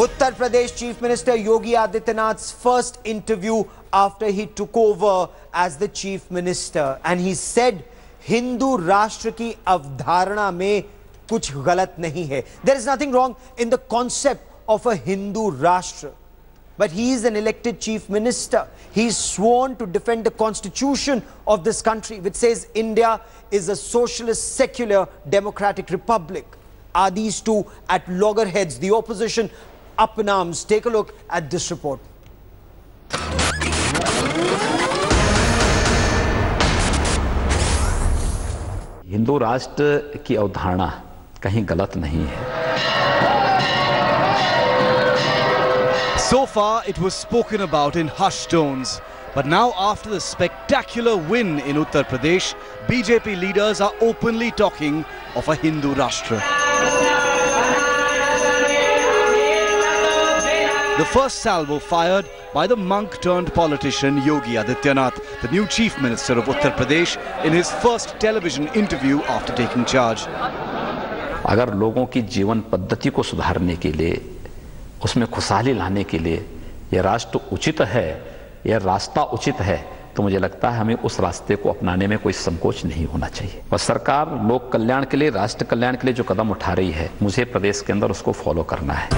Uttar Pradesh Chief Minister Yogi Adityanath's first interview after he took over as the Chief Minister, and he said Hindu Rashtra ki avdharana mein kuch galat nahi hai. There is nothing wrong in the concept of a Hindu Rashtra. But he is an elected Chief Minister. He is sworn to defend the constitution of this country, which says India is a socialist, secular, democratic republic. Are these two at loggerheads? The opposition up in arms. Take a look at this report. Hindu राष्ट्र की अवधारणा कहीं गलत नहीं है. So far, it was spoken about in hushed tones. But now, after the spectacular win in Uttar Pradesh, BJP leaders are openly talking of a Hindu Rashtra. The first salvo fired by the monk-turned-politician Yogi Adityanath, the new Chief Minister of Uttar Pradesh, in his first television interview after taking charge. अगर लोगों की जीवन पद्धति को सुधारने के लिए, उसमें खुशहाली लाने के लिए यह राष्ट्र उचित है, यह रास्ता उचित है, तो मुझे लगता है हमें उस रास्ते को अपनाने में कोई संकोच नहीं होना चाहिए. और सरकार लोक कल्याण के लिए, राष्ट्र कल्याण के लिए जो कदम उठा रही है, मुझे प्रदेश के अंदर उसको फॉलो करना है.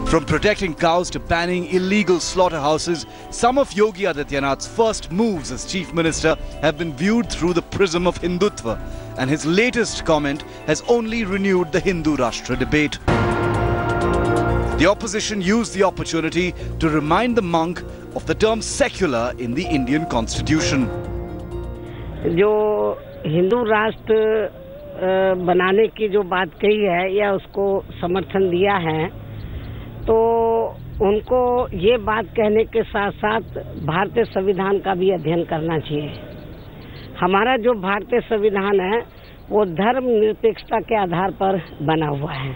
From protecting cows to banning illegal slaughterhouses, some of Yogi Adityanath's first moves as Chief Minister have been viewed through the prism of Hindutva, and his latest comment has only renewed the Hindu Rashtra debate. The opposition used the opportunity to remind the monk of the term secular in the Indian constitution. जो हिंदू राष्ट्र बनाने की जो बात कही है या उसको समर्थन दिया है, तो उनको ये बात कहने के साथ साथ भारतीय संविधान का भी अध्ययन करना चाहिए. हमारा जो भारतीय संविधान है वो धर्मनिरपेक्षता के आधार पर बना हुआ है.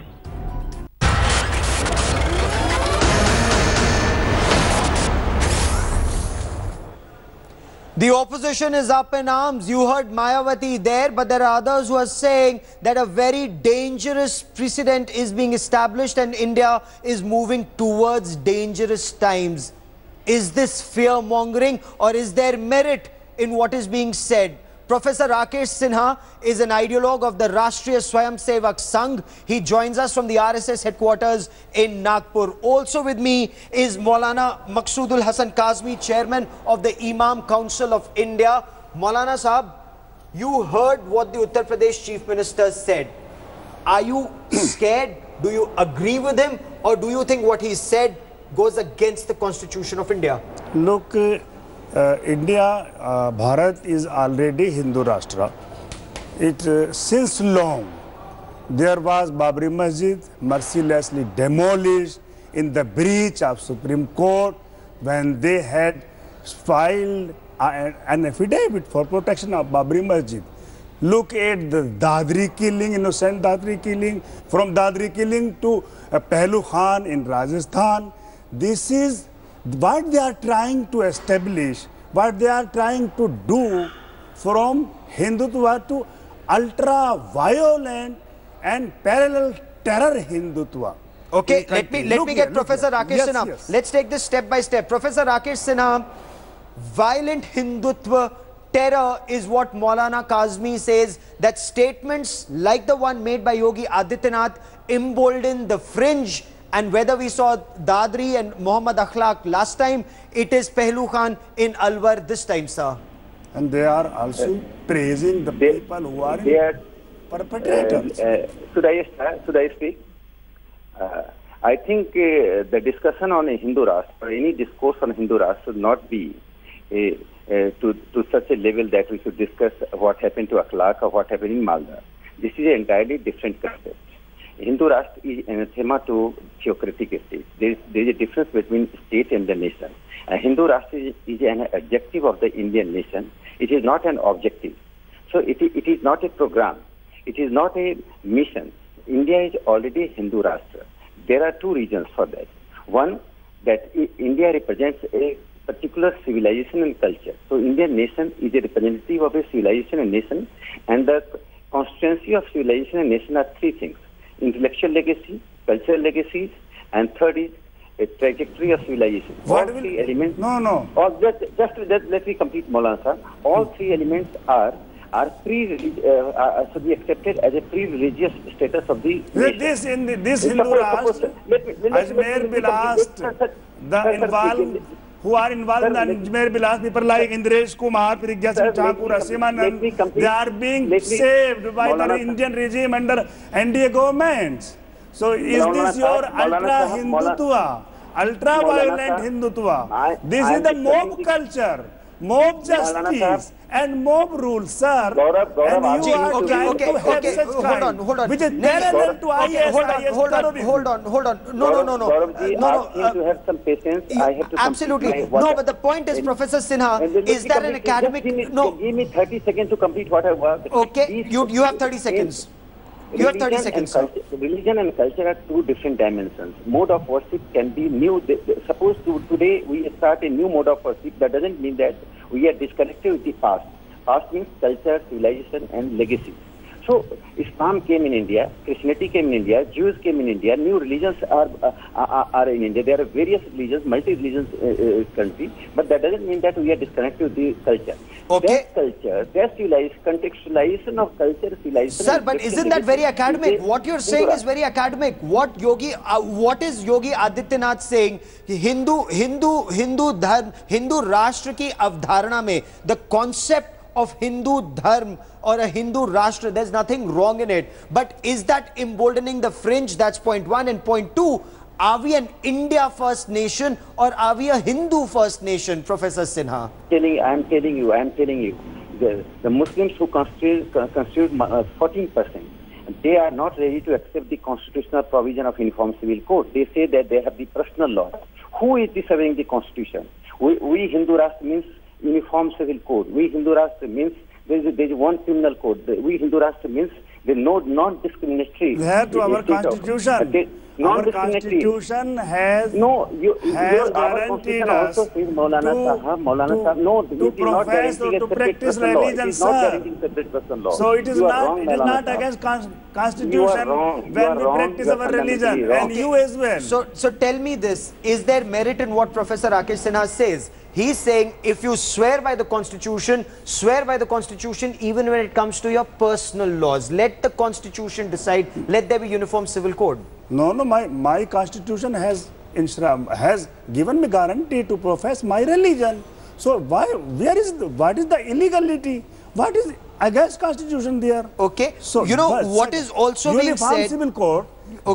The opposition is up in arms. You heard Mayawati there, but there are others who are saying that a very dangerous precedent is being established and India is moving towards dangerous times. Is this fear-mongering or is there merit in what is being said? Professor Rakesh Sinha is an ideologue of the Rashtriya Swayamsevak Sangh. He joins us from the RSS headquarters in Nagpur. Also with me is Maulana Maqsoodul Hasan Kazmi, chairman of the Imam Council of India. Maulana Sahab, you heard what the Uttar Pradesh Chief Minister said. Are you scared? Do you agree with him? Or do you think what he said goes against the Constitution of India? Look, India, Bharat is already Hindu Rashtra. It since long there was Babri Masjid mercilessly demolished in the breach of Supreme Court when they had filed an affidavit for protection of Babri Masjid. Look at the Dadri killing, innocent Dadri killing, from Dadri killing to Pehlu Khan in Rajasthan. This is what they are trying to establish, what they are trying to do from Hindutva to ultra-violent and parallel terror Hindutva. Okay, let me get Professor Rakesh Sinha. Yes. Let's take this step by step. Professor Rakesh Sinha, violent Hindutva terror is what Maulana Kazmi says, that statements like the one made by Yogi Adityanath embolden the fringe. And whether we saw Dadri and Muhammad Akhlaq last time, it is Pehlu Khan in Alwar this time, sir. And they are also praising the people who are perpetrators. Should I speak? I think the discussion on a Hindu Rashtra, or any discourse on Hindu Rashtra, should not be to such a level that we should discuss what happened to Akhlaq or what happened in Malda. This is an entirely different concept. Hindu Rashtra is anathema to theocratic state. There is a difference between state and the nation. Hindu Rashtra is an adjective of the Indian nation. It is not an objective. So it is not a program. It is not a mission. India is already Hindu Rashtra. There are two reasons for that. One, that India represents a particular civilization and culture. So Indian nation is a representative of a civilization and nation, and the constituency of civilization and nation are three things: intellectual legacy, cultural legacies, and third is a trajectory of civilization. All three elements. No. Just let me complete, Maulana sir. All three elements are should be accepted as a pre-religious status of the nation. This Hindu Rashtra, Ajmer Bilas, who are involved in the Ajmer Bilas, people like Indresh Kumar, Prigya Singh Thakur, Asimanand, they are being saved by the Indian regime under NDA governments. So is this your ultra-Hindutva, ultra-violent Hindutva? This is the mob culture, mob justice and mob rule, sir. And you are trying to have such crime, which is parallel to IS. Hold on. No. To have some patience, I have to absolutely. No, but the point is, Professor Sinha, is that an academic? No. Give me 30 seconds to complete what I was. Okay, you have 30 seconds. You have 30 seconds. Religion and culture are two different dimensions. Mode of worship can be new. Suppose today we start a new mode of worship. That doesn't mean that we are disconnected with the past. Past means culture, civilization, and legacy. So Islam came in India, Christianity came in India, Jews came in India. New religions are in India. There are various religions, multi-religions country, but that doesn't mean that we are disconnected with the culture. Okay. That culture, that contextualization of culture, civilization. Sir, but isn't that very academic? What you're saying is very academic. What is Yogi Adityanath saying? Hindu Rashtra ki avdharana mein, the concept of Hindu Dharm or a Hindu Rashtra, there's nothing wrong in it. But is that emboldening the fringe? That's point one. And point two, are we an India first nation or are we a Hindu first nation, Professor Sinha? I'm telling you, the Muslims who constitute 14%, they are not ready to accept the constitutional provision of Uniform Civil Code. They say that they have the personal law. Who is disavowing the constitution? We Hindu Rashtra means Uniform Civil Code. We Hindu Rashtra means there is one criminal code. We Hindu Rashtra means there is no non-discriminatory. We have to our constitution. Our constitution has guaranteed us to profess or to practice religion, sir. So it is not against constitution when we practice our religion, and you as well. So tell me this, is there merit in what Professor Rakesh Sinha says? He's saying if you swear by the constitution even when it comes to your personal laws. Let the constitution decide, let there be uniform civil code. No, my constitution has given me guarantee to profess my religion. So what is the illegality? What is against constitution there? Okay. So what is also being said, Uniform Civil Code,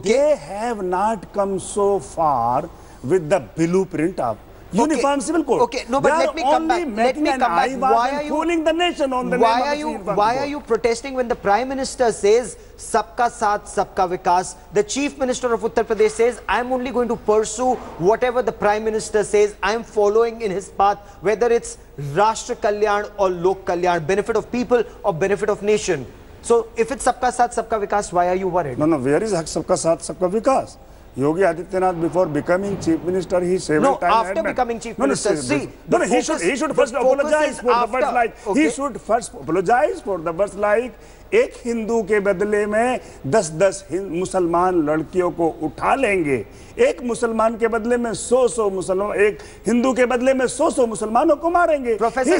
they have not come so far with the blueprint of Uniform Civil Code. Okay, no, but let me come back. Why are you fooling the nation on the why are you protesting when the Prime Minister says Sabka Saath, Sabka Vikas? The Chief Minister of Uttar Pradesh says I am only going to pursue whatever the Prime Minister says. I am following in his path, whether it's Rashtra Kalyan or Lok Kalyan, benefit of people or benefit of nation. So if it's Sabka Saath, Sabka Vikas, why are you worried? No, where is Sabka Saath, Sabka Vikas? Yogi Adityanath, before becoming Chief Minister, he several times after becoming Chief Minister. He should first apologize for the words like. He should first apologize for the words like. एक हिंदू के बदले में 10-10 मुसलमान लड़कियों को उठा लेंगे, एक मुसलमान के बदले में 100 मुसलमान, एक हिंदू के बदले में 100 मुसलमानों को मारेंगे. Professor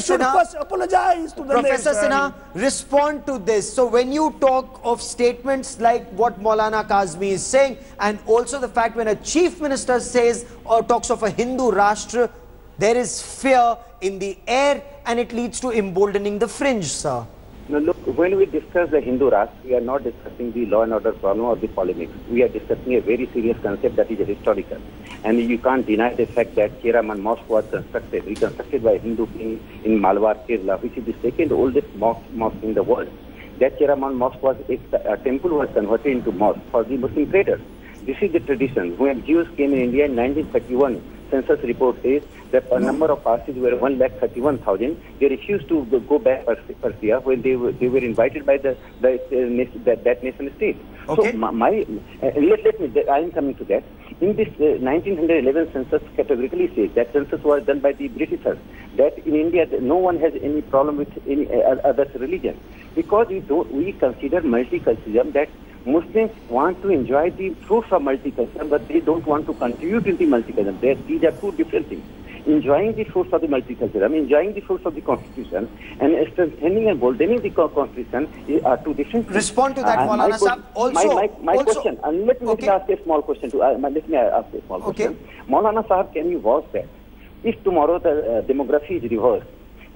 Sinha, respond to this. So when you talk of statements like what Maulana Kazmi is saying, and also the fact when a Chief Minister says or talks of a Hindu Rashtra, there is fear in the air and it leads to emboldening the fringe, sir. Now look, when we discuss the Hindu Rashtra, we are not discussing the law and order problem or the polemics. We are discussing a very serious concept that is historical. And you can't deny the fact that Cheraman Mosque was reconstructed by a Hindu king in Malwar, Kerala, which is the second oldest mosque in the world. That Cheraman Mosque was a temple was converted into mosque for the Muslim traders. This is the tradition. When Jews came in India in 1931, census report says that a number of Parsis were 131,000. They refused to go back Persia when they were invited by that nation state. Okay. So I am coming to that. In this 1911 census categorically says that census was done by the Britishers, that in India no one has any problem with any other religion, because we consider multiculturalism, that Muslims want to enjoy the fruits of multiculturalism, but they don't want to contribute in the multiculturalism. These are two different things. Enjoying the fruits of the multiculturalism, enjoying the fruits of the constitution, and strengthening and boldening the constitution are two different things. Respond to that, Maulana Sahab. My question, and let me ask a small question to. Let me ask a small question. Maulana Sahab, can you watch that? If tomorrow the demography is reversed,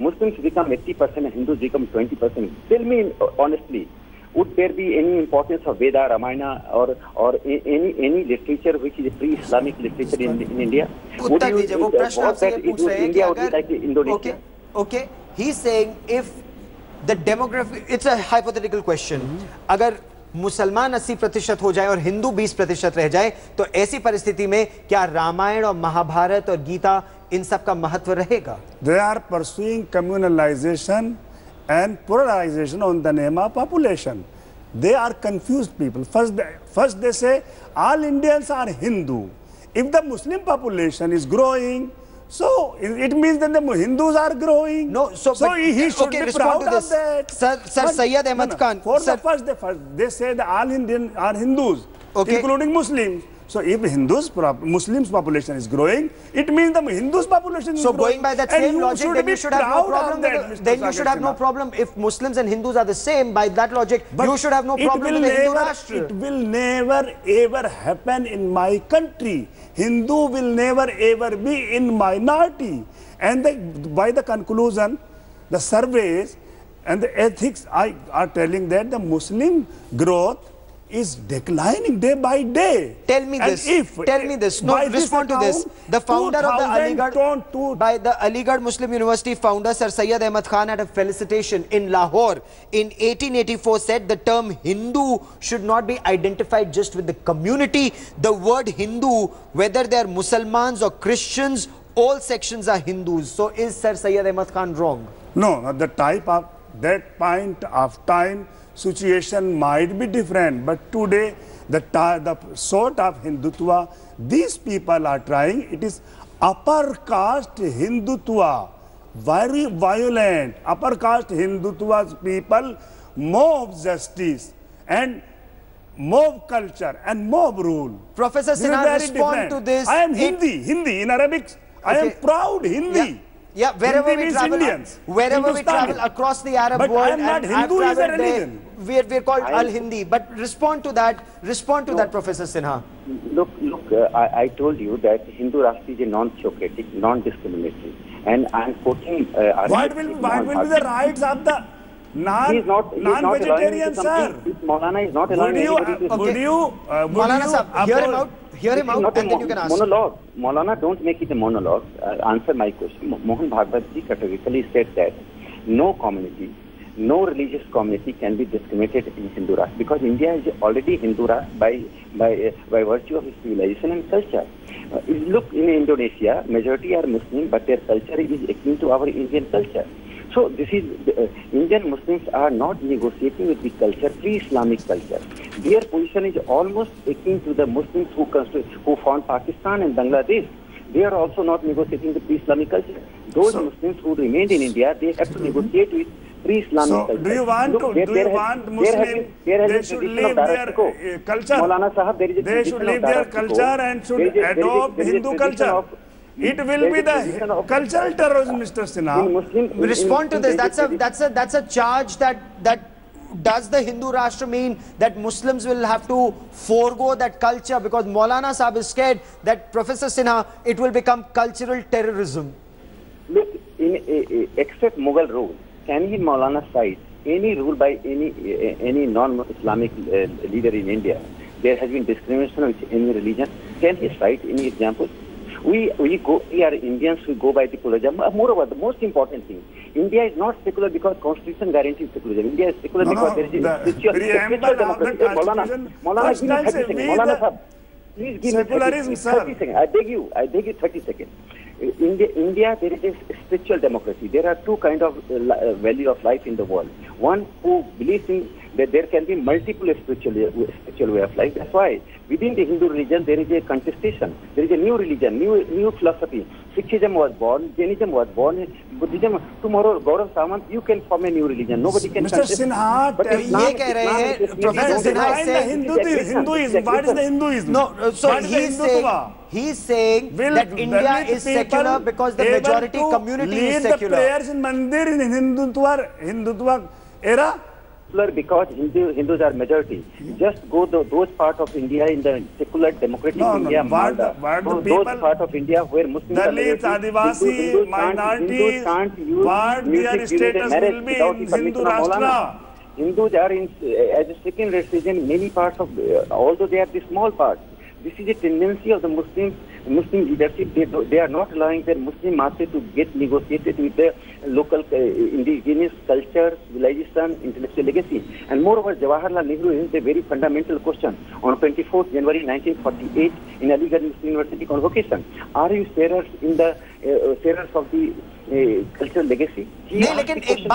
Muslims become 80% and Hindus become 20%. Tell me honestly, would there be any importance of Veda, Ramayana, or any literature which is pre-Islamic literature in India? Would you watch that India would be like Indonesia? Okay. He's saying if the demography, it's a hypothetical question. अगर मुसलमान 80% हो जाए और हिंदू 20% रह जाए, तो ऐसी परिस्थिति में क्या रामायण और महाभारत और गीता इन सब का महत्व रहेगा? They are pursuing communalization and polarization on the name of population. They are confused people. First they say all Indians are Hindu. If the Muslim population is growing, so it means that the Hindus are growing. No, so he should be proud of that. Sir, Sayyid Ahmad Khan. First they say that all Indians are Hindus, including Muslims. So if Muslims population is growing, it means the Hindus population is growing. So going by that same logic, then you should have no problem. Then you should have no problem if Muslims and Hindus are the same. By that logic, you should have no problem with the Hindu Rashtra. It will never ever happen in my country. Hindu will never ever be in minority. And by the conclusion, the surveys and the ethics are telling that the Muslim growth is declining day by day. Tell me this. No, respond to this. The founder of the Aligarh Muslim University founder, Sir Sayyid Ahmad Khan, at a felicitation in Lahore in 1884 said the term Hindu should not be identified just with the community. The word Hindu, whether they are Muslims or Christians, all sections are Hindus. So is Sir Sayyid Ahmad Khan wrong? No, the type of that point of time situation might be different, but today the sort of Hindutva these people are trying, it is upper caste Hindutva, very violent. Upper caste Hindutva's people mob justice and mob culture and mob rule. Professor Sinha, respond to this. I am Hindi in Arabic. I am proud Hindi. Yeah, wherever we travel across the Arab world, I am not Hindu is a religion. We're called Al-Hindi. But respond to that, Professor Sinha. Look, I told you that Hindu Rashtra is a non-theocratic, non-discriminatory. And I'm quoting... what will be the rights of the non-vegetarian, sir? Maulana is not allowing anybody to... Maulana sir, hear him out, and then you can ask. Monologue. Maulana, don't make it a monologue. Answer my question. Mohan Bhagwat ji categorically said that no community, no religious community can be discriminated in Hindu Rashtra, because India is already Hindu Rashtra by virtue of its civilization and culture. Look, in Indonesia, majority are Muslim, but their culture is akin to our Indian culture. So this is Indian Muslims are not negotiating with the culture, pre-Islamic culture. Their position is almost akin to the Muslims who found Pakistan and Bangladesh. They are also not negotiating the pre-Islamic culture. Those Muslims who remained in India, they have to negotiate with pre-Islamic culture. Do you want Muslims? They should leave their culture. Maulana Sahab, there is a they should leave their culture and should adopt Hindu culture. It will be the cultural terrorism, Mr. Sinha. Respond to this. That's a charge that does the Hindu Rashtra mean that Muslims will have to forego that culture, because Maulana Sahib is scared that, Professor Sinha, it will become cultural terrorism. Look, except Mughal rule, can he Maulana cite any rule by any non-Islamic leader in India? There has been discrimination of any religion. Can he cite any example? We are Indians, we go by the pluralism. Moreover, the most important thing, India is not secular because Constitution guarantees secularism. India is secular because there is a spiritual democracy. Maulana, give me 30 seconds. Maulana Sahab, please give me 30 seconds. I beg you 30 seconds. India, there is a spiritual democracy. There are two kinds of value of life in the world. One who believes in that there can be multiple spiritual way of life. That's why within the Hindu religion there is a contestation. There is a new religion, new philosophy. Sikhism was born, Jainism was born, Buddhism. Tomorrow, Gaurav Samant, you can form a new religion. Nobody can. Mr. Sinha, ये कह रहे हैं, Professor Sinha is saying Hinduism. What is the Hinduism? No, so he's saying that India is secular because the majority community is secular. Lead the prayers in mandir in Hindutva era. Because Hindus are majority. Just go those parts of India in the secular democratic India, those parts of India where Muslims Dalits, Adivasi, minorities, what their status will be in Hindu Rashtra. Hindus are as a second religion in many parts of, although they are the small parts. This is a tendency of the Muslim leadership. They are not allowing their Muslim masses to get negotiated with the local indigenous culture, civilization, intellectual legacy. And moreover, Jawaharlal Nehru is a very fundamental question. On 24th January 1948, in Aligarh Muslim University convocation, are you sharers in the sharers of the cultural legacy? नहीं, लेकिन एक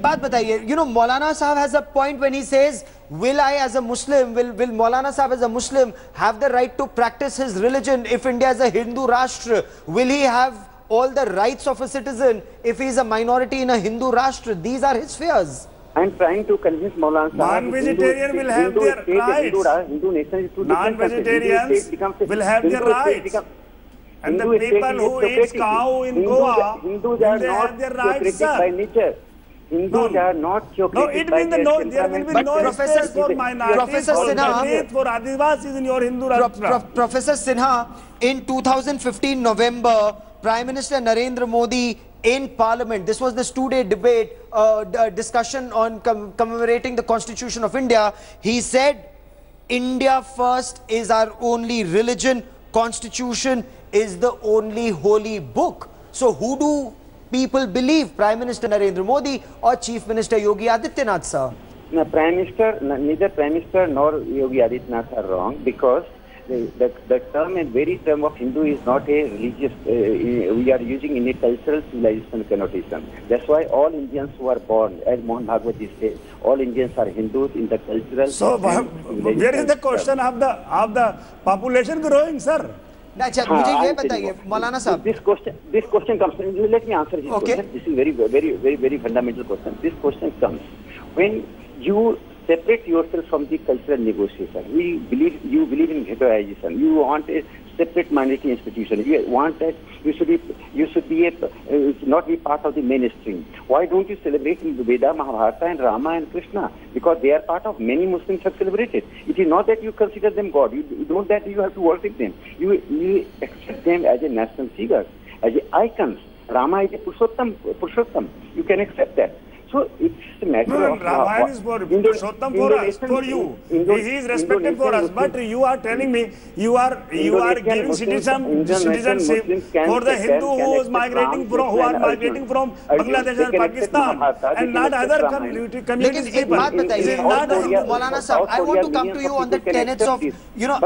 बात बताइए, you know, Maulana Sahab has a point when he says, will I as a Muslim, will Maulana Sahab as a Muslim have the right to practice his religion if India is a Hindu Rashtra? Will he have all the rights of a citizen if he is a minority in a Hindu Rashtra? These are his fears. I'm trying to convince Maulana Sahab. Non-vegetarian will have their rights. Hindu nation is two Non-vegetarians will have their rights. And the people who eat cow in Goa, Hindus are not theocratic by nature. Hindus are not theocratic by nature. There will be no space for minorities, for Adivasis in your Hindu Rashtra. Professor Sinha, in 2015 November, Prime Minister Narendra Modi in Parliament, this was this two-day debate, discussion on commemorating the Constitution of India. He said, India first is our only religion, Constitution is the only holy book. So who do people believe, Prime Minister Narendra Modi or Chief Minister Yogi Adityanath, sir? No, neither Prime Minister nor Yogi Adityanath are wrong, because the term and very term of Hindu is not a religious, we are using in a cultural civilization connotation. That's why all Indians who are born, as Mohan Bhagwat said, all Indians are Hindus in the cultural. So where is the question of the population growing, sir? अच्छा, मुझे ये बताइए मौलाना साहब, this question comes, let me answer this question. This is very fundamental question. This question comes when you separate yourself from the cultural negotiation. You believe in ghettoization. You want a separate minority institution. You want that you should be not be part of the mainstream. Why don't you celebrate in the Veda, Mahabharata and Rama and Krishna? Because they are part of many Muslims have celebrated. It is not that you consider them God. You don't that you have to worship them. You accept them as a national figure, as icons. Rama is a Purushottam. You can accept that. So it's a matter of Ramayana is for Purushottam for us, for you. He is respected for us. But you are telling me you are giving citizenship for the Hindu who are migrating from Bangladesh and Pakistan and not other communities. लेकिन एक बात बताइए मौलाना साहब, I want to come to you on the tenets of, you know,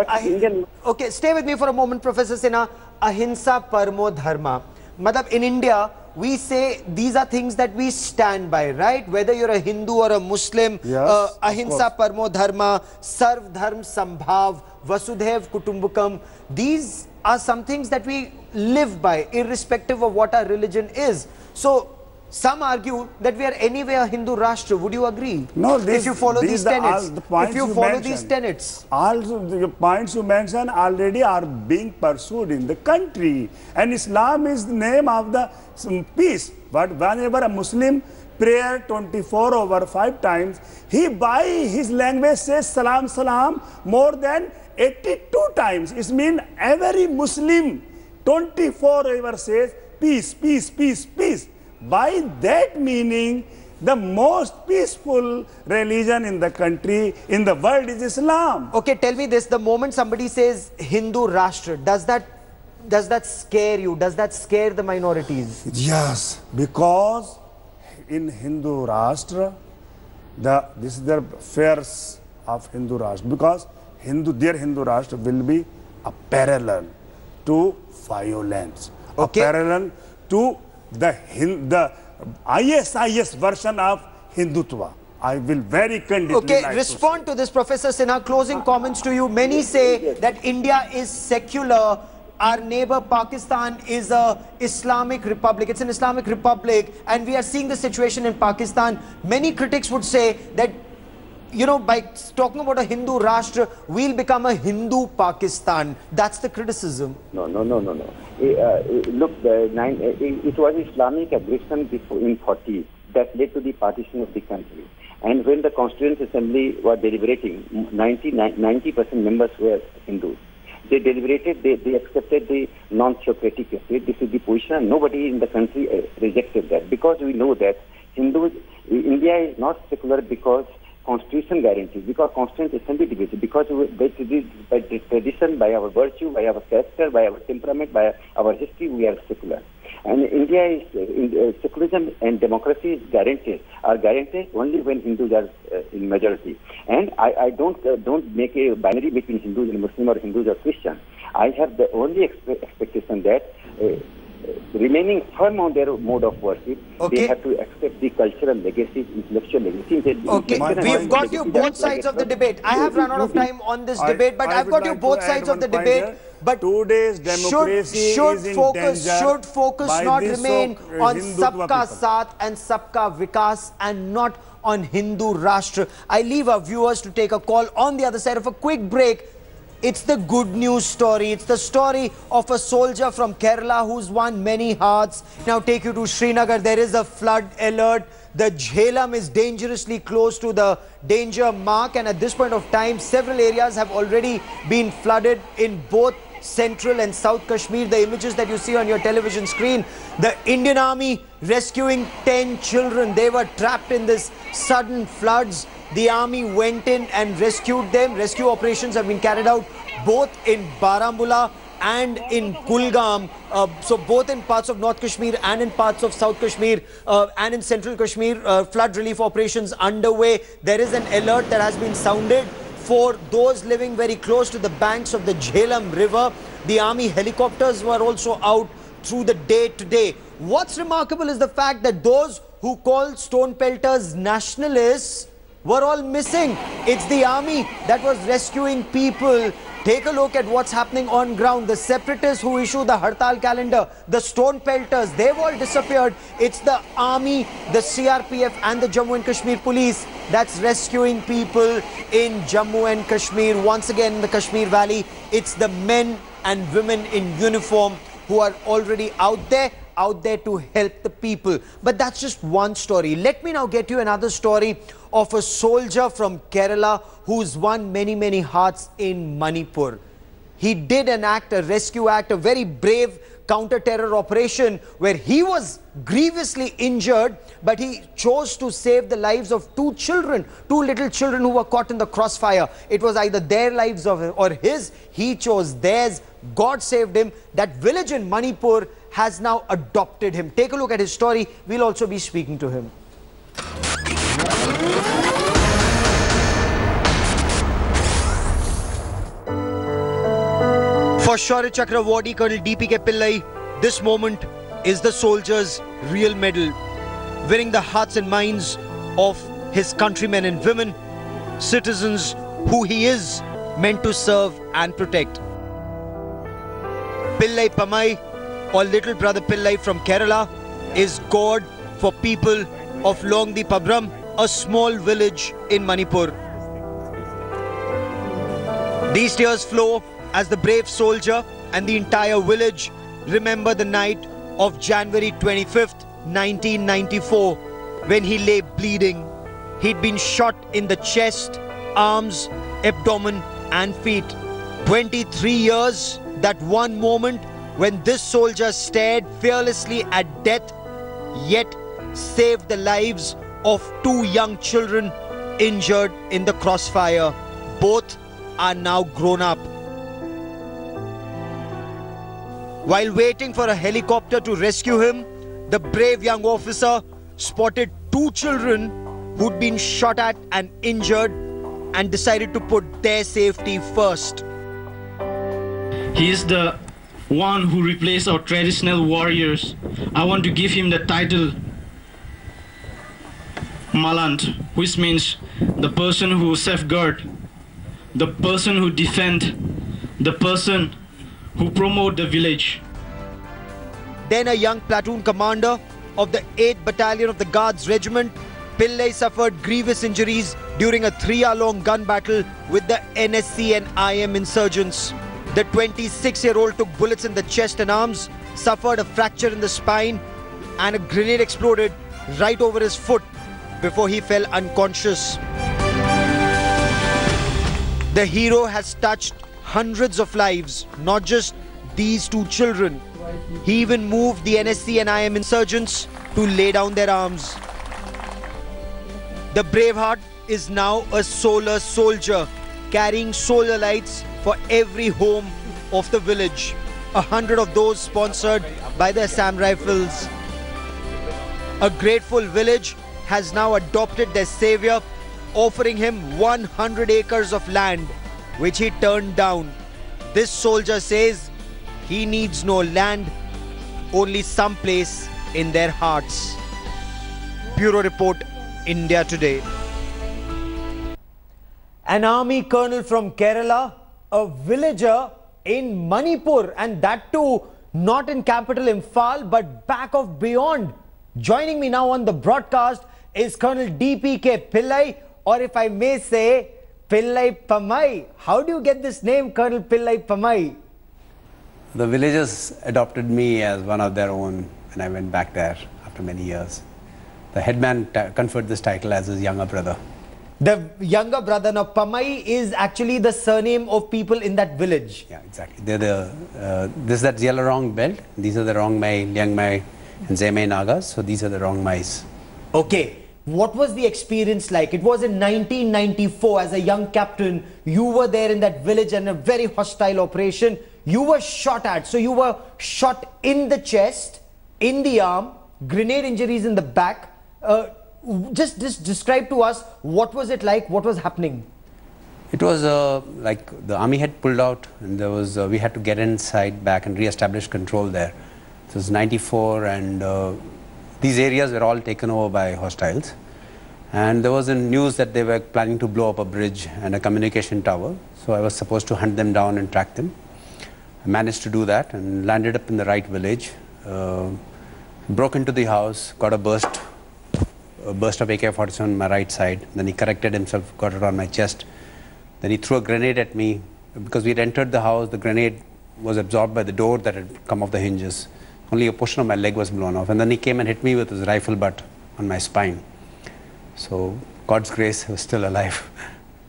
okay, stay with me for a moment, Professor Sinha. Ahimsa Parmo Dharma. Matlab in India, we say these are things that we stand by, right? Whether you're a Hindu or a Muslim, yes, Ahimsa Parmo Dharma, Sarv Dharm Sambhav, Vasudhaiv Kutumbakam. These are some things that we live by, irrespective of what our religion is. So, some argue that we are anyway a Hindu Rashtra. Would you agree? No, if you follow these tenets, if you follow these tenets. All the points you mentioned already are being pursued in the country. And Islam is the name of the peace. But whenever a Muslim prayer 24/5 times, he by his language says salam salam more than 82 times. It means every Muslim 24 says peace, peace, peace, peace. By that meaning, the most peaceful religion in the country, in the world is Islam. Okay, tell me this, the moment somebody says Hindu Rashtra, does that scare you? Does that scare the minorities? Yes, because in Hindu Rashtra, this is the fears of Hindu Rashtra, because their Hindu Rashtra will be a parallel to violence, okay, a parallel to the ISIS version of Hindutva. I will very candidly Okay, respond to this, Professor Sinha. Closing comments to you. Many say that India is secular. Our neighbor Pakistan is a Islamic republic. It's an Islamic republic, and we are seeing the situation in Pakistan. Many critics would say that, you know, by talking about a Hindu Rashtra, we'll become a Hindu Pakistan. That's the criticism. No. Look, it was Islamic aggression before in 40 that led to the partition of the country. And when the Constituent Assembly was deliberating, 90% members were Hindus. They deliberated, they accepted the non-theocratic state. This is the position. Nobody in the country rejected that, because we know that India is not secular because Constitution guarantees, because Constituent Assembly debates, because by tradition, by our virtue, by our character, by our temperament, by our history, we are secular. And India is secularism and democracy are guaranteed only when Hindus are in majority. And I don't make a binary between Hindus and Muslim or Hindus or Christian. I have the only expectation that remaining firm on their mode of worship, they have to accept the cultural legacy, intellectual legacy. Okay, we've got you both sides of the debate. I have run out of time on this debate, but I've got you both sides of the debate. But today's democracy should focus not remain on Sabka Saath and Sabka Vikas and not on Hindu Rashtra. I leave our viewers to take a call on the other side of a quick break. It's the good news story. It's the story of a soldier from Kerala who's won many hearts. Now take you to Srinagar. There is a flood alert. The Jhelum is dangerously close to the danger mark, and at this point of time, several areas have already been flooded in both Central and South Kashmir. The images that you see on your television screen, the Indian Army rescuing 10 children. They were trapped in this sudden floods. The army went in and rescued them. Rescue operations have been carried out both in Baramulla and in Kulgam, so both in parts of North Kashmir and in parts of South Kashmir and in Central Kashmir, flood relief operations underway. There is an alert that has been sounded for those living very close to the banks of the Jhelum River. The army helicopters were also out through the day today. What's remarkable is the fact that those who call stone pelters nationalists were all missing. It's the army that was rescuing people. Take a look at what's happening on ground. The separatists who issue the Hartal calendar, the stone pelters, they've all disappeared. It's the army, the CRPF and the Jammu and Kashmir police that's rescuing people in Jammu and Kashmir. Once again in the Kashmir Valley, it's the men and women in uniform who are already out there to help the people. But that's just one story. Let me now get you another story of a soldier from Kerala who's won many hearts in Manipur. He did an act, a rescue act, a very brave counter-terror operation where he was grievously injured, but he chose to save the lives of two little children who were caught in the crossfire. It was either their lives or his. He chose theirs. God saved him. That village in Manipur has now adopted him. Take a look at his story. We'll also be speaking to him. For Shaurya Chakra awardee Colonel DPK Pillai, this moment is the soldier's real medal, winning the hearts and minds of his countrymen and women, citizens who he is meant to serve and protect. Pillai Pamai, or little brother Pillai from Kerala, is God for people of Longdipabram, a small village in Manipur. These tears flow as the brave soldier and the entire village remember the night of January 25th, 1994, when he lay bleeding. He'd been shot in the chest, arms, abdomen and feet. 23 years, that one moment when this soldier stared fearlessly at death, yet saved the lives of two young children injured in the crossfire. Both are now grown up. While waiting for a helicopter to rescue him, the brave young officer spotted two children who'd been shot at and injured and decided to put their safety first. He is the one who replaced our traditional warriors. I want to give him the title Malant, which means the person who safeguard, the person who defend, the person who promote the village. Then a young platoon commander of the 8th Battalion of the Guards Regiment, Pillai suffered grievous injuries during a 3-hour-long gun battle with the NSC and IM insurgents. The 26-year-old took bullets in the chest and arms, suffered a fracture in the spine, and a grenade exploded right over his foot before he fell unconscious. The hero has touched hundreds of lives, not just these 2 children. He even moved the NSC and IM insurgents to lay down their arms. The Braveheart is now a solar soldier, carrying solar lights for every home of the village. 100 of those sponsored by the Assam Rifles. A grateful village has now adopted their savior, offering him 100 acres of land, which he turned down. This soldier says he needs no land, only some place in their hearts. Bureau Report, India Today. An army colonel from Kerala, a villager in Manipur, and that too not in capital Imphal but back of beyond. Joining me now on the broadcast is Colonel DPK Pillai, or if I may say, Pillai Pamai. How do you get this name, Colonel Pillai Pamai? The villagers adopted me as one of their own when I went back there after many years. The headman conferred this title as his younger brother. The younger brother. Now, Pamai is actually the surname of people in that village. Yeah, exactly. They're this is that Jelarong belt. These are the Rongmai, Liangmai, and Zemai Nagas. So these are the Rongmais. Okay. What was the experience like? It was in 1994 as a young captain. You were there in that village and a very hostile operation. You were shot at. So you were shot in the chest, in the arm, grenade injuries in the back. Just describe to us, what was it like? What was happening? It was like the army had pulled out, and there was we had to get inside back and re-establish control there. It was 94, and these areas were all taken over by hostiles. And there was a news that they were planning to blow up a bridge and a communication tower. So I was supposed to hunt them down and track them. I managed to do that and landed up in the right village. Broke into the house, got a burst of AK-47 on my right side. Then he corrected himself, got it on my chest. Then he threw a grenade at me. Because we had entered the house, the grenade was absorbed by the door that had come off the hinges. Only a portion of my leg was blown off. And then he came and hit me with his rifle butt on my spine. So, God's grace, I was still alive.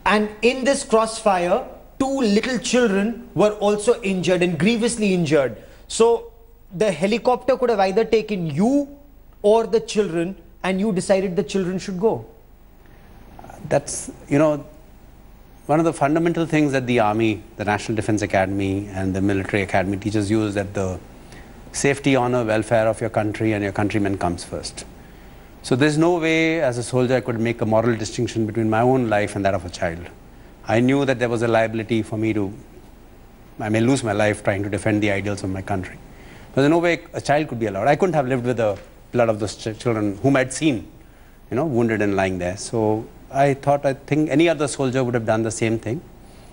And in this crossfire, 2 little children were also injured and grievously injured. So, the helicopter could have either taken you or the children, and you decided the children should go. That's, you know, one of the fundamental things that the Army, the National Defense Academy and the Military Academy teaches you is that the safety, honor, welfare of your country and your countrymen comes first. So there's no way as a soldier I could make a moral distinction between my own life and that of a child. I knew that there was a liability for me to, I may lose my life trying to defend the ideals of my country. But there's no way a child could be allowed. I couldn't have lived with the blood of those children whom I'd seen, you know, wounded and lying there. So I think any other soldier would have done the same thing.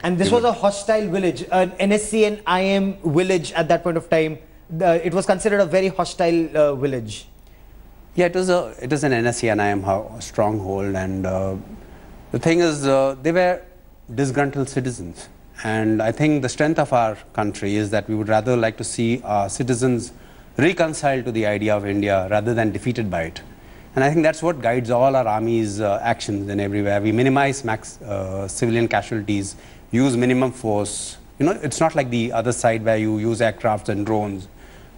And this was a hostile village, an NSC and IM village at that point of time. It was considered a very hostile village. Yeah, it was an NSC and IM stronghold, and the thing is, they were disgruntled citizens. And I think the strength of our country is that we would rather like to see our citizens reconciled to the idea of India rather than defeated by it. And I think that's what guides all our army's actions in everywhere. We minimize civilian casualties, use minimum force. You know, it's not like the other side where you use aircrafts and drones.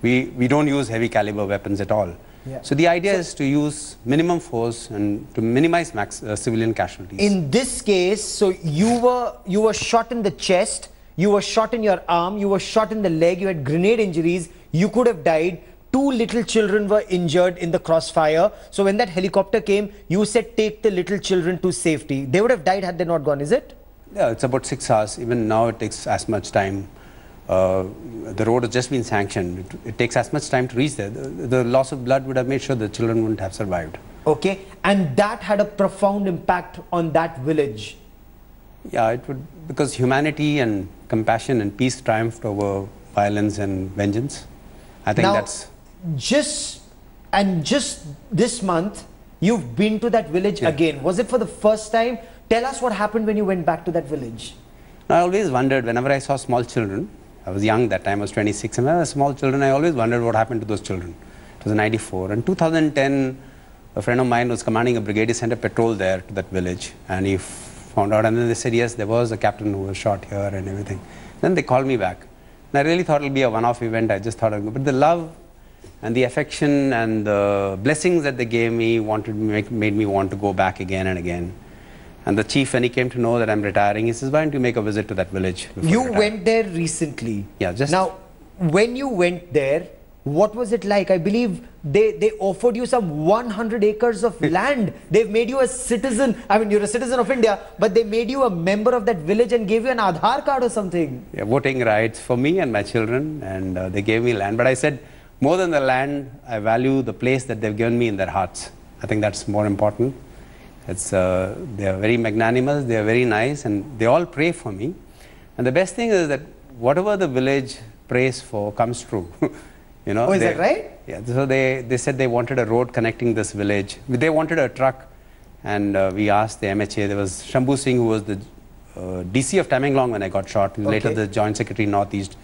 We don't use heavy caliber weapons at all. Yeah. So the idea is to use minimum force and to minimize civilian casualties. In this case, so you were shot in the chest, you were shot in your arm, you were shot in the leg, you had grenade injuries, you could have died. 2 little children were injured in the crossfire. So when that helicopter came, you said take the little children to safety. They would have died had they not gone, is it? Yeah, it's about 6 hours. Even now it takes as much time The road has just been sanctioned. It takes as much time to reach there. The loss of blood would have made sure the children wouldn't have survived. Okay, and that had a profound impact on that village. Yeah, it would, because humanity and compassion and peace triumphed over violence and vengeance. I think now, that's... Just this month, you've been to that village again. Was it for the first time? Tell us what happened when you went back to that village. I always wondered, whenever I saw small children, I was young that time, I was 26, and when I was small children, I always wondered what happened to those children. It was in 94. In 2010, a friend of mine was commanding a brigade. He sent a patrol there to that village, and he found out, and then they said, yes, there was a captain who was shot here and everything. Then they called me back. And I really thought it would be a one-off event. I just thought I'd go. But the love and the affection and the blessings that they gave me made me want to go back again and again. And the chief, when he came to know that I'm retiring, he says, why don't you make a visit to that village? You went there recently. Yeah, just... Now, when you went there, what was it like? I believe they offered you some 100 acres of land. They've made you a citizen. I mean, you're a citizen of India, but they made you a member of that village and gave you an Aadhaar card or something. Yeah, voting rights for me and my children, and they gave me land. But I said, more than the land, I value the place that they've given me in their hearts. I think that's more important. It's, they are very magnanimous, they are very nice, and they all pray for me. And the best thing is that whatever the village prays for comes true. You know, is that right? Yeah, so they said they wanted a road connecting this village. They wanted a truck, and we asked the MHA. There was Shambhu Singh, who was the DC of Tamenglong when I got shot, later the Joint Secretary Northeast,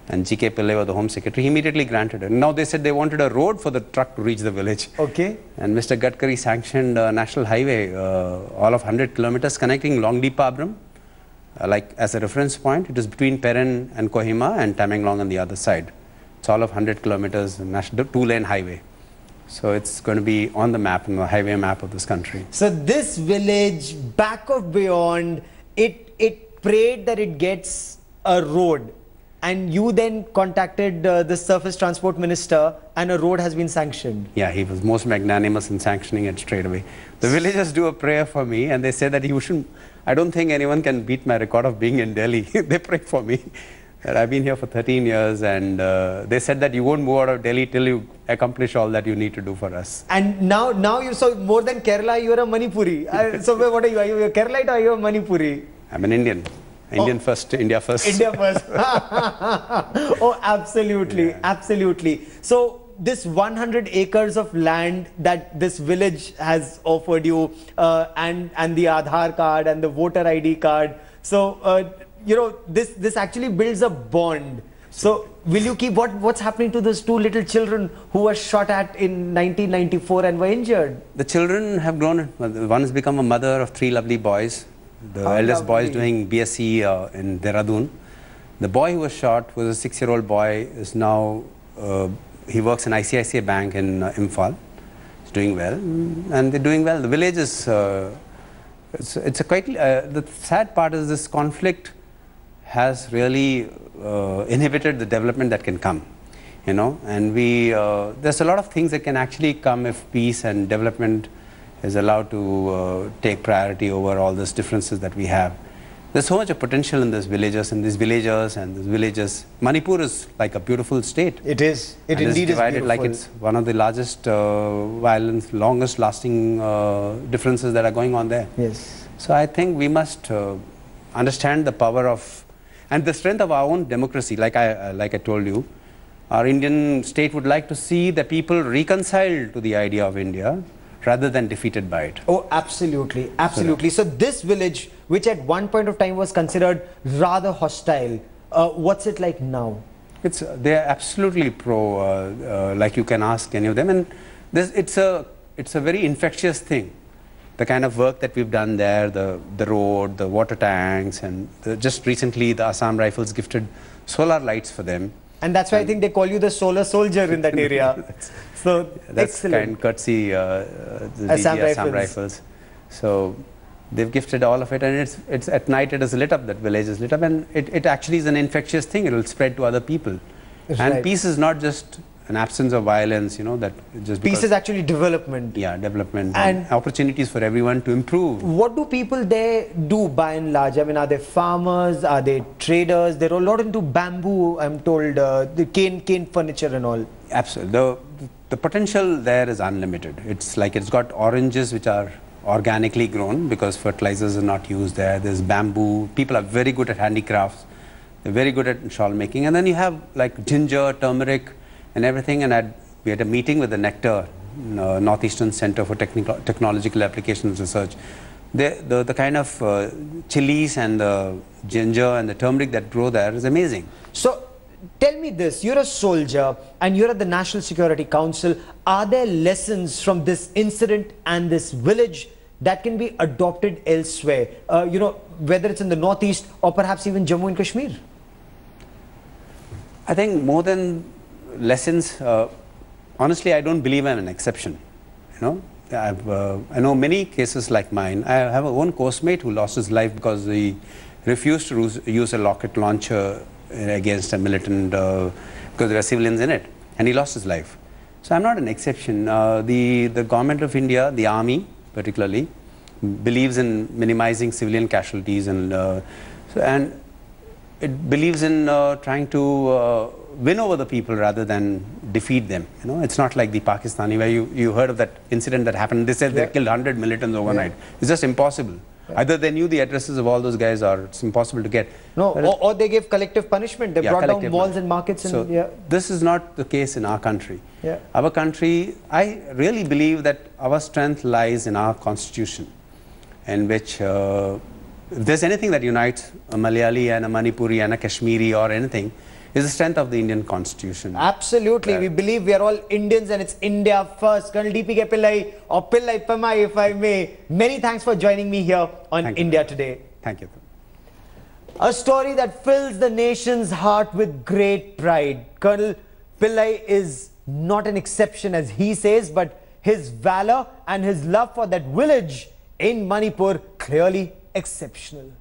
and GK Pillai was the Home Secretary. He immediately granted it. Now they said they wanted a road for the truck to reach the village. Okay. And Mr. Gadkari sanctioned a national highway, all of 100 kilometers connecting Longdipa Abram, like as a reference point. It is between Peren and Kohima and Tamenglong on the other side. It's all of 100 kilometers, national two-lane highway. So it's going to be on the map, on the highway map of this country. So this village, back of beyond, it prayed that it gets a road. And you then contacted the Surface Transport Minister, and a road has been sanctioned. Yeah, he was most magnanimous in sanctioning it straight away. The villagers do a prayer for me, and they say that you shouldn't... I don't think anyone can beat my record of being in Delhi. They pray for me. I've been here for 13 years, and they said that you won't move out of Delhi till you accomplish all that you need to do for us. And now you, so more than Kerala, you're a Manipuri. So what are you? Are you a Keralite or are you a Manipuri? I'm an Indian. Indian first, India first. India first. Oh, absolutely, absolutely. So this 100 acres of land that this village has offered you, and the Aadhaar card and the voter ID card. So you know, this actually builds a bond. So will you keep what's happening to those two little children who were shot at in 1994 and were injured? The children have grown. One has become a mother of 3 lovely boys. The eldest boy is doing BSc in Dehradun. The boy who was shot was a 6-year-old boy. Is now he works in ICICI Bank in Imphal. He's doing well, and they're doing well. The village is it's a quite the sad part is this conflict has really inhibited the development that can come. You know, and there's a lot of things that can actually come if peace and development is allowed to take priority over all these differences that we have. There's so much of potential in these villages and these villages. Manipur is like a beautiful state. It is. It indeed is divided beautiful. Like it's one of the largest violence, longest lasting differences that are going on there. Yes. So I think we must understand the power of and the strength of our own democracy. Like I told you, our Indian state would like to see the people reconciled to the idea of India, rather than defeated by it. Oh, absolutely, absolutely. So this village, which at one point of time was considered rather hostile, what's it like now? They're absolutely pro, like you can ask any of them, and it's a very infectious thing. The kind of work that we've done there, the road, the water tanks, and just recently the Assam Rifles gifted solar lights for them. And that's why I think they call you the solar soldier in that area. So that's excellent. kind courtesy the Assam Rifles. So they've gifted all of it, and it's at night it is lit up. That village is lit up, and it actually is an infectious thing. It will spread to other people. That's and right. peace is not just an absence of violence, you know, that just Peace is actually development. Yeah, development and opportunities for everyone to improve. What do people there do by and large? I mean, are they farmers? Are they traders? They're a lot into bamboo, I'm told, the cane furniture and all. Absolutely. The potential there is unlimited. It's like it's got oranges which are organically grown because fertilizers are not used there. There's bamboo. People are very good at handicrafts. They're very good at shawl making. And then you have like ginger, turmeric and everything. And we had a meeting with the Nectar, Northeastern Center for Technological Applications Research. The kind of chilies and the ginger and the turmeric that grow there is amazing. So tell me this, you're a soldier and you're at the National Security Council. Are there lessons from this incident and this village that can be adopted elsewhere? You know, whether it's in the Northeast or perhaps even Jammu and Kashmir? I think more than lessons, honestly, I don't believe I'm an exception. You know, I know many cases like mine. I have a own course mate who lost his life because he refused to use a rocket launcher against a militant because there were civilians in it, and he lost his life. So I'm not an exception. The government of India, the army particularly, believes in minimizing civilian casualties, and it believes in trying to win over the people rather than defeat them. You know, it's not like the Pakistani where you heard of that incident that happened. They said they killed 100 militants overnight. It's just impossible. Either they knew the addresses of all those guys or it's impossible to get. No, or they gave collective punishment. They brought down malls and markets. And, so this is not the case in our country. Our country, I really believe that our strength lies in our constitution, in which if there's anything that unites a Malayali and a Manipuri and a Kashmiri or anything, is the strength of the Indian constitution. Absolutely. We believe we are all Indians and it's India first. Colonel D.P.K. Pillai, or Pillai Pamai if I may. Many thanks for joining me here on India Today. Thank you. A story that fills the nation's heart with great pride. Colonel Pillai is not an exception as he says, but his valor and his love for that village in Manipur clearly exceptional.